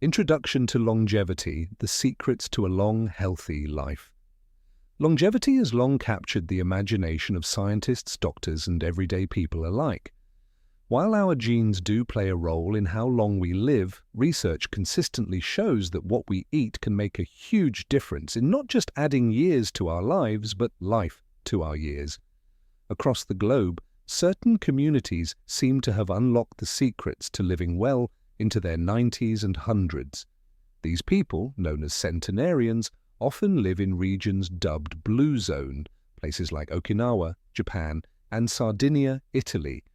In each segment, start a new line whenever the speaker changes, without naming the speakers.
Introduction to Longevity: The Secrets to a Long, Healthy Life. Longevity has long captured the imagination of scientists, doctors, and everyday people alike. While our genes do play a role in how long we live, research consistently shows that what we eat can make a huge difference in not just adding years to our lives, but life to our years. Across the globe, certain communities seem to have unlocked the secrets to living well into their 90s and hundreds. These people, known as centenarians, often live in regions dubbed Blue Zone, places like Okinawa, Japan, and Sardinia, Italy,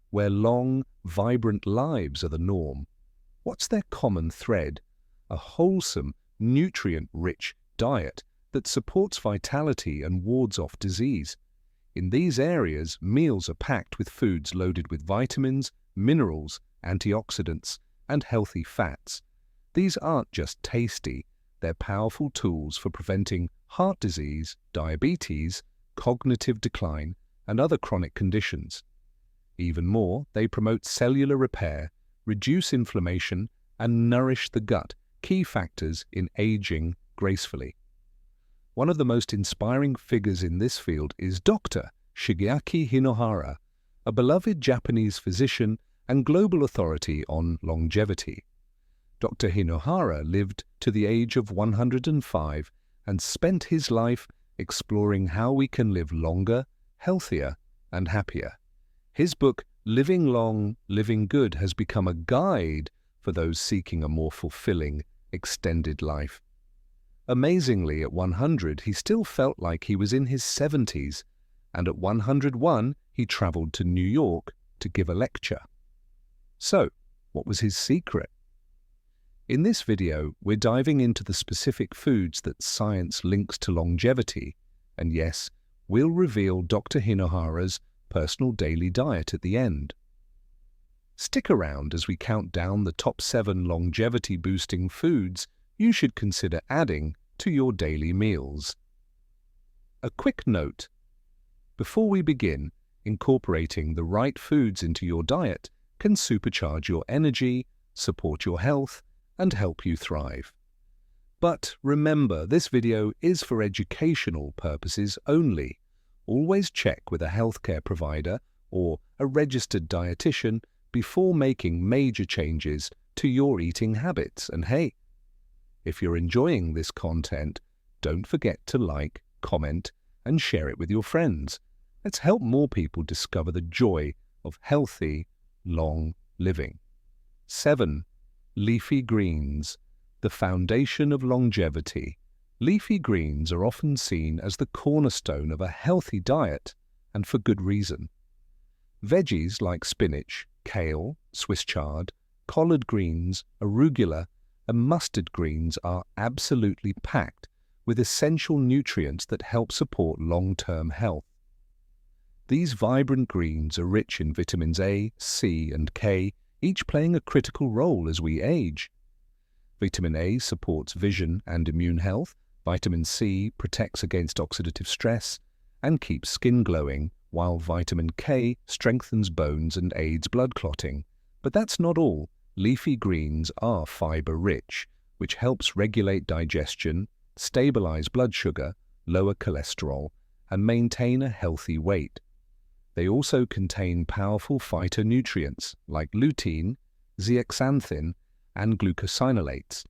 where long, vibrant lives are the norm. What's their common thread? A wholesome, nutrient-rich diet that supports vitality and wards off disease. In these areas, meals are packed with foods loaded with vitamins, minerals, antioxidants, and healthy fats. These aren't just tasty, they're powerful tools for preventing heart disease, diabetes, cognitive decline, and other chronic conditions. Even more, they promote cellular repair, reduce inflammation, and nourish the gut, key factors in aging gracefully. One of the most inspiring figures in this field is Dr. Shigeaki Hinohara, a beloved Japanese physician and global authority on longevity. Dr. Hinohara lived to the age of 105 and spent his life exploring how we can live longer, healthier, and happier. His book, Living Long, Living Good, has become a guide for those seeking a more fulfilling, extended life. Amazingly, at 100, he still felt like he was in his 70s, and at 101, he traveled to New York to give a lecture. So, what was his secret? In this video, we're diving into the specific foods that science links to longevity, and yes, we'll reveal Dr. Hinohara's personal daily diet at the end. Stick around as we count down the top 7 longevity-boosting foods you should consider adding to your daily meals. A quick note: before we begin, incorporating the right foods into your diet can supercharge your energy, support your health, and help you thrive. But remember, this video is for educational purposes only. Always check with a healthcare provider or a registered dietitian before making major changes to your eating habits. And hey, if you're enjoying this content, don't forget to like, comment, and share it with your friends. Let's help more people discover the joy of healthy, long living. 7. Leafy greens, the foundation of longevity. Leafy greens are often seen as the cornerstone of a healthy diet, and for good reason. Veggies like spinach, kale, Swiss chard, collard greens, arugula, and mustard greens are absolutely packed with essential nutrients that help support long-term health. These vibrant greens are rich in vitamins A, C, and K, each playing a critical role as we age. Vitamin A supports vision and immune health, vitamin C protects against oxidative stress and keeps skin glowing, while vitamin K strengthens bones and aids blood clotting. But that's not all. Leafy greens are fiber-rich, which helps regulate digestion, stabilize blood sugar, lower cholesterol, and maintain a healthy weight. They also contain powerful phytonutrients like lutein, zeaxanthin, and glucosinolates,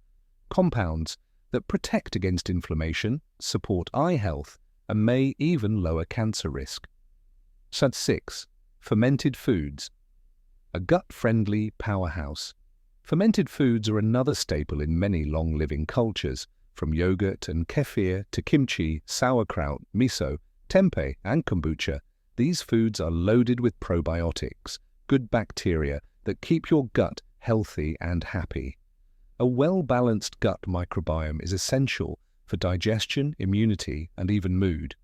compounds that protect against inflammation, support eye health, and may even lower cancer risk. 6. Fermented foods, a gut-friendly powerhouse. Fermented foods are another staple in many long-living cultures, from yogurt and kefir to kimchi, sauerkraut, miso, tempeh, and kombucha. These foods are loaded with probiotics, good bacteria that keep your gut healthy and happy. A well-balanced gut microbiome is essential for digestion, immunity, and even mood.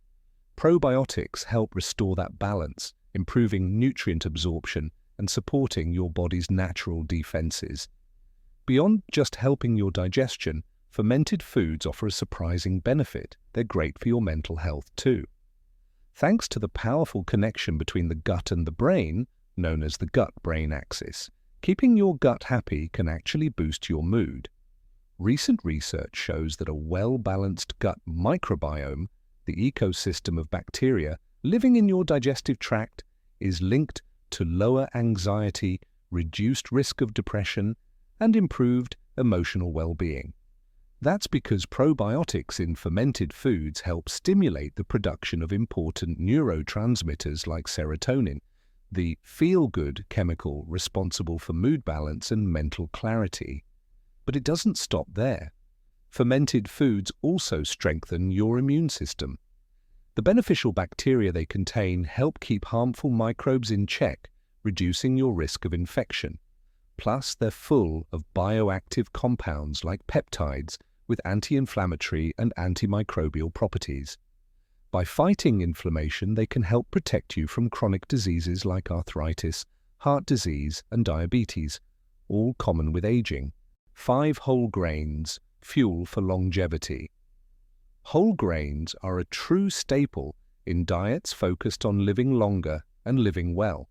Probiotics help restore that balance, improving nutrient absorption and supporting your body's natural defenses. Beyond just helping your digestion, fermented foods offer a surprising benefit. They're great for your mental health too. Thanks to the powerful connection between the gut and the brain, known as the gut-brain axis, keeping your gut happy can actually boost your mood. Recent research shows that a well-balanced gut microbiome, the ecosystem of bacteria living in your digestive tract, is linked to lower anxiety, reduced risk of depression, and improved emotional well-being. That's because probiotics in fermented foods help stimulate the production of important neurotransmitters like serotonin, the feel-good chemical responsible for mood balance and mental clarity. But it doesn't stop there. Fermented foods also strengthen your immune system. The beneficial bacteria they contain help keep harmful microbes in check, reducing your risk of infection. Plus, they're full of bioactive compounds like peptides with anti-inflammatory and antimicrobial properties. By fighting inflammation, they can help protect you from chronic diseases like arthritis, heart disease, and diabetes, all common with aging. 5 whole grains, fuel for longevity. Whole grains are a true staple in diets focused on living longer and living well.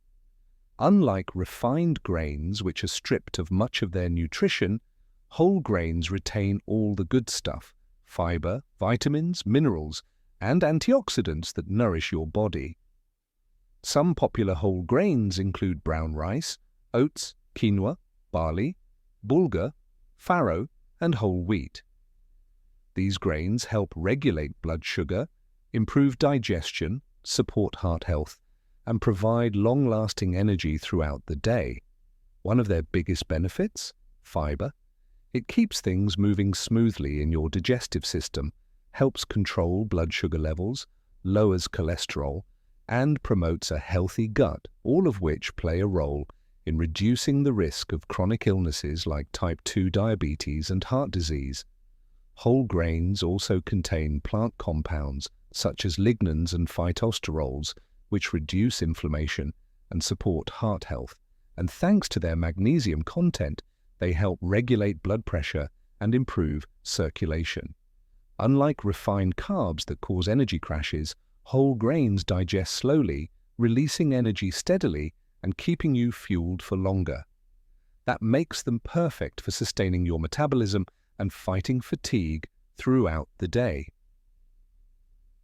Unlike refined grains, which are stripped of much of their nutrition, whole grains retain all the good stuff: fiber, vitamins, minerals, and antioxidants that nourish your body. Some popular whole grains include brown rice, oats, quinoa, barley, bulgur, farro, and whole wheat. These grains help regulate blood sugar, improve digestion, support heart health, and provide long-lasting energy throughout the day. One of their biggest benefits? Fiber. It keeps things moving smoothly in your digestive system, helps control blood sugar levels, lowers cholesterol, and promotes a healthy gut, all of which play a role in reducing the risk of chronic illnesses like type 2 diabetes and heart disease. Whole grains also contain plant compounds such as lignans and phytosterols, which reduce inflammation and support heart health, and thanks to their magnesium content, they help regulate blood pressure and improve circulation. Unlike refined carbs that cause energy crashes, whole grains digest slowly, releasing energy steadily and keeping you fueled for longer. That makes them perfect for sustaining your metabolism and fighting fatigue throughout the day.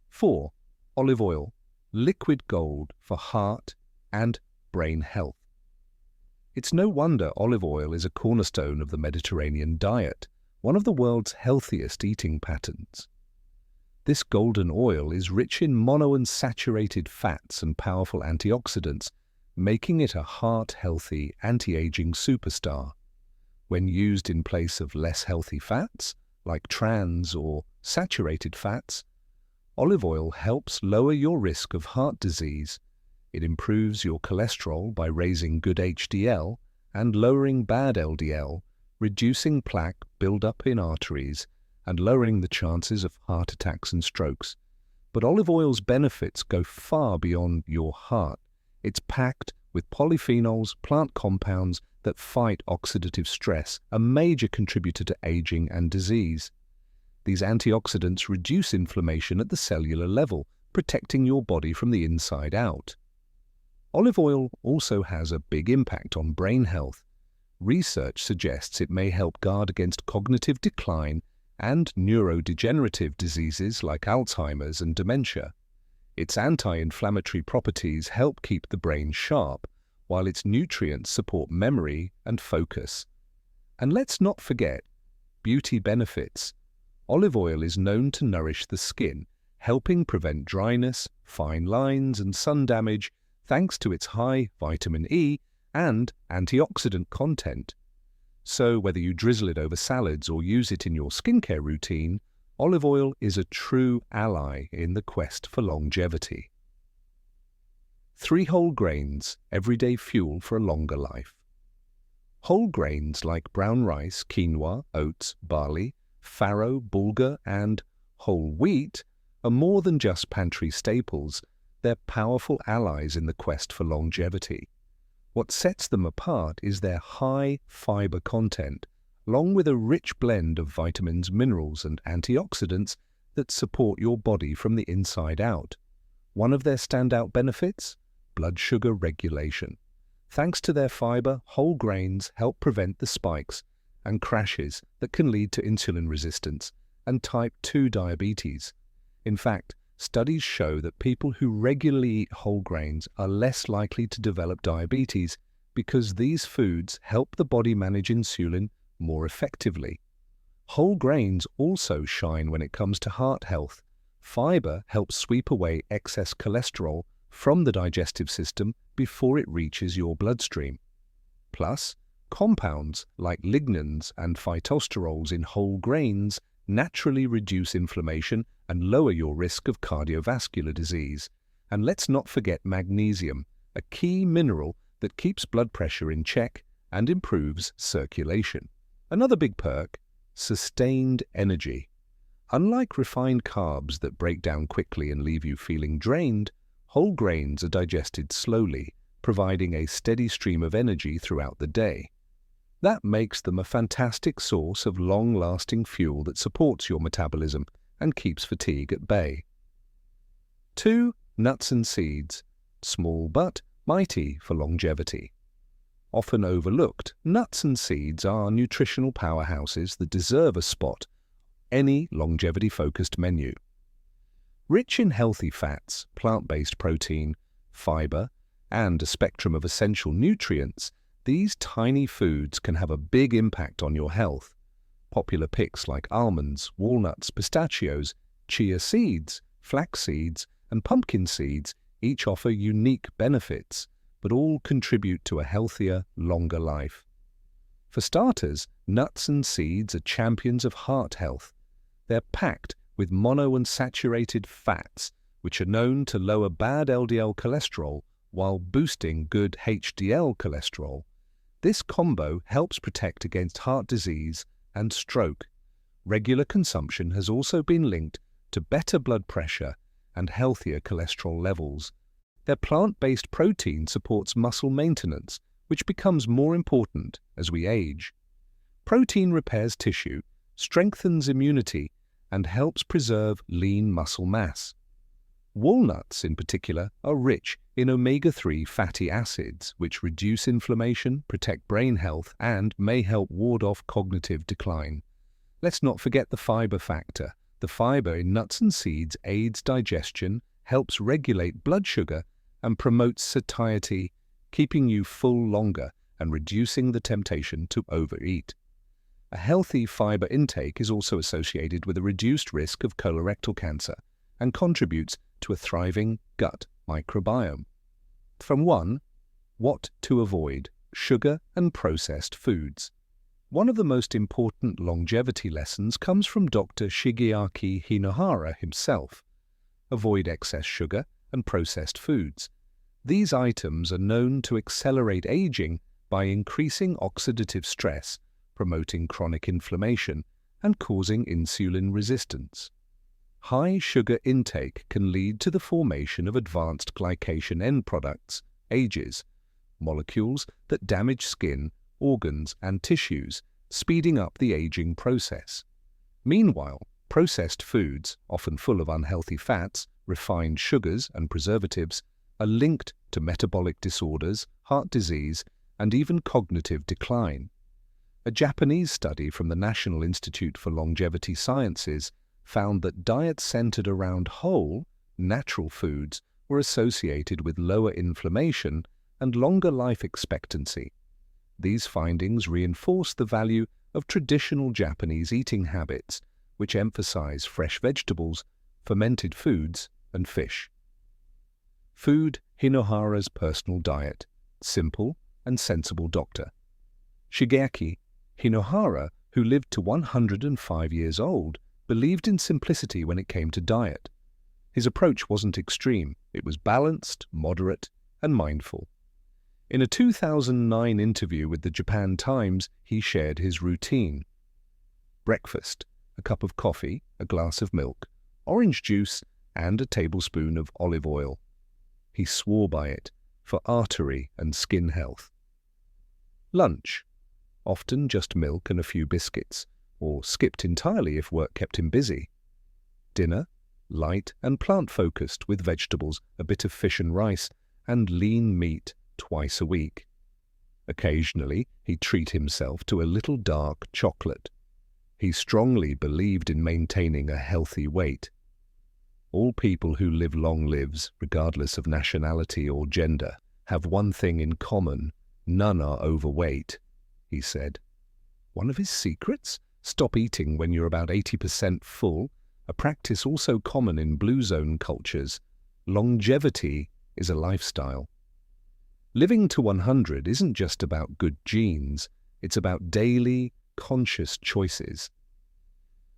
4. Olive oil, liquid gold for heart and brain health. It's no wonder olive oil is a cornerstone of the Mediterranean diet, one of the world's healthiest eating patterns. This golden oil is rich in monounsaturated fats and powerful antioxidants, making it a heart-healthy, anti-aging superstar. When used in place of less healthy fats, like trans or saturated fats, olive oil helps lower your risk of heart disease. It improves your cholesterol by raising good HDL and lowering bad LDL, reducing plaque buildup in arteries and lowering the chances of heart attacks and strokes. But olive oil's benefits go far beyond your heart. It's packed with polyphenols, plant compounds that fight oxidative stress, a major contributor to aging and disease. These antioxidants reduce inflammation at the cellular level, protecting your body from the inside out. Olive oil also has a big impact on brain health. Research suggests it may help guard against cognitive decline and neurodegenerative diseases like Alzheimer's and dementia. Its anti-inflammatory properties help keep the brain sharp, while its nutrients support memory and focus. And let's not forget beauty benefits. Olive oil is known to nourish the skin, helping prevent dryness, fine lines, and sun damage thanks to its high vitamin E and antioxidant content. So whether you drizzle it over salads or use it in your skincare routine, olive oil is a true ally in the quest for longevity. 3 whole grains, everyday fuel for a longer life. Whole grains like brown rice, quinoa, oats, barley, farro, bulgur, and whole wheat are more than just pantry staples. They're powerful allies in the quest for longevity. What sets them apart is their high fiber content, along with a rich blend of vitamins, minerals, and antioxidants that support your body from the inside out. One of their standout benefits? Blood sugar regulation. Thanks to their fiber, whole grains help prevent the spikes and crashes that can lead to insulin resistance and type 2 diabetes. In fact, studies show that people who regularly eat whole grains are less likely to develop diabetes because these foods help the body manage insulin more effectively. Whole grains also shine when it comes to heart health. Fiber helps sweep away excess cholesterol from the digestive system before it reaches your bloodstream. Plus, compounds like lignans and phytosterols in whole grains naturally reduce inflammation and lower your risk of cardiovascular disease. And let's not forget magnesium, a key mineral that keeps blood pressure in check and improves circulation. Another big perk: sustained energy. Unlike refined carbs that break down quickly and leave you feeling drained, whole grains are digested slowly, providing a steady stream of energy throughout the day. That makes them a fantastic source of long-lasting fuel that supports your metabolism and keeps fatigue at bay. 2. Nuts and seeds. Small but mighty for longevity. Often overlooked, nuts and seeds are nutritional powerhouses that deserve a spot on any longevity-focused menu. Rich in healthy fats, plant-based protein, fiber, and a spectrum of essential nutrients, these tiny foods can have a big impact on your health. Popular picks like almonds, walnuts, pistachios, chia seeds, flax seeds, and pumpkin seeds each offer unique benefits, but all contribute to a healthier, longer life. For starters, nuts and seeds are champions of heart health. They're packed with monounsaturated fats, which are known to lower bad LDL cholesterol while boosting good HDL cholesterol. This combo helps protect against heart disease and stroke. Regular consumption has also been linked to better blood pressure and healthier cholesterol levels. Their plant-based protein supports muscle maintenance, which becomes more important as we age. Protein repairs tissue, strengthens immunity, and helps preserve lean muscle mass. Walnuts, in particular, are rich in omega-3 fatty acids, which reduce inflammation, protect brain health, and may help ward off cognitive decline. Let's not forget the fiber factor. The fiber in nuts and seeds aids digestion, helps regulate blood sugar, and promotes satiety, keeping you full longer and reducing the temptation to overeat. A healthy fiber intake is also associated with a reduced risk of colorectal cancer and contributes to a thriving gut microbiome. From 1. What to avoid: sugar and processed foods. One of the most important longevity lessons comes from Dr. Shigeaki Hinohara himself. Avoid excess sugar and processed foods. These items are known to accelerate aging by increasing oxidative stress, promoting chronic inflammation, and causing insulin resistance. High sugar intake can lead to the formation of advanced glycation end products, AGEs, molecules that damage skin, organs, and tissues, speeding up the aging process. Meanwhile, processed foods, often full of unhealthy fats, refined sugars, and preservatives, are linked to metabolic disorders, heart disease, and even cognitive decline. A Japanese study from the National Institute for Longevity Sciences found that diets centered around whole, natural foods were associated with lower inflammation and longer life expectancy. These findings reinforce the value of traditional Japanese eating habits, which emphasize fresh vegetables, fermented foods, and fish. Food Hinohara's personal diet: simple and sensible doctor. Shigeaki Hinohara, who lived to 105 years old, believed in simplicity when it came to diet. His approach wasn't extreme, it was balanced, moderate, and mindful. In a 2009 interview with the Japan Times, he shared his routine. Breakfast: a cup of coffee, a glass of milk, orange juice, and a tablespoon of olive oil. He swore by it for artery and skin health. Lunch: often just milk and a few biscuits, or skipped entirely if work kept him busy. Dinner: light and plant-focused with vegetables, a bit of fish and rice, and lean meat twice a week. Occasionally, he'd treat himself to a little dark chocolate. He strongly believed in maintaining a healthy weight. All people who live long lives, regardless of nationality or gender, have one thing in common: none are overweight, he said. One of his secrets? Stop eating when you're about 80% full, a practice also common in blue zone cultures. Longevity is a lifestyle. Living to 100 isn't just about good genes, it's about daily, conscious choices.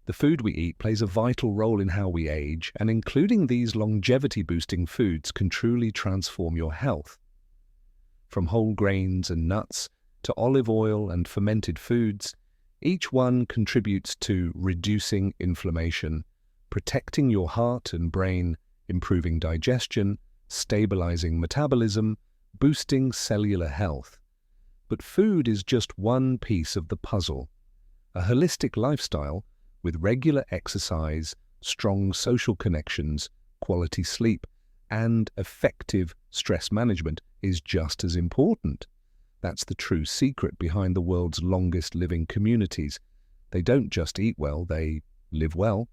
The food we eat plays a vital role in how we age, and including these longevity-boosting foods can truly transform your health. From whole grains and nuts to olive oil and fermented foods, each one contributes to reducing inflammation, protecting your heart and brain, improving digestion, stabilizing metabolism, boosting cellular health. But food is just one piece of the puzzle. A holistic lifestyle with regular exercise, strong social connections, quality sleep, and effective stress management is just as important. That's the true secret behind the world's longest living communities. They don't just eat well, they live well.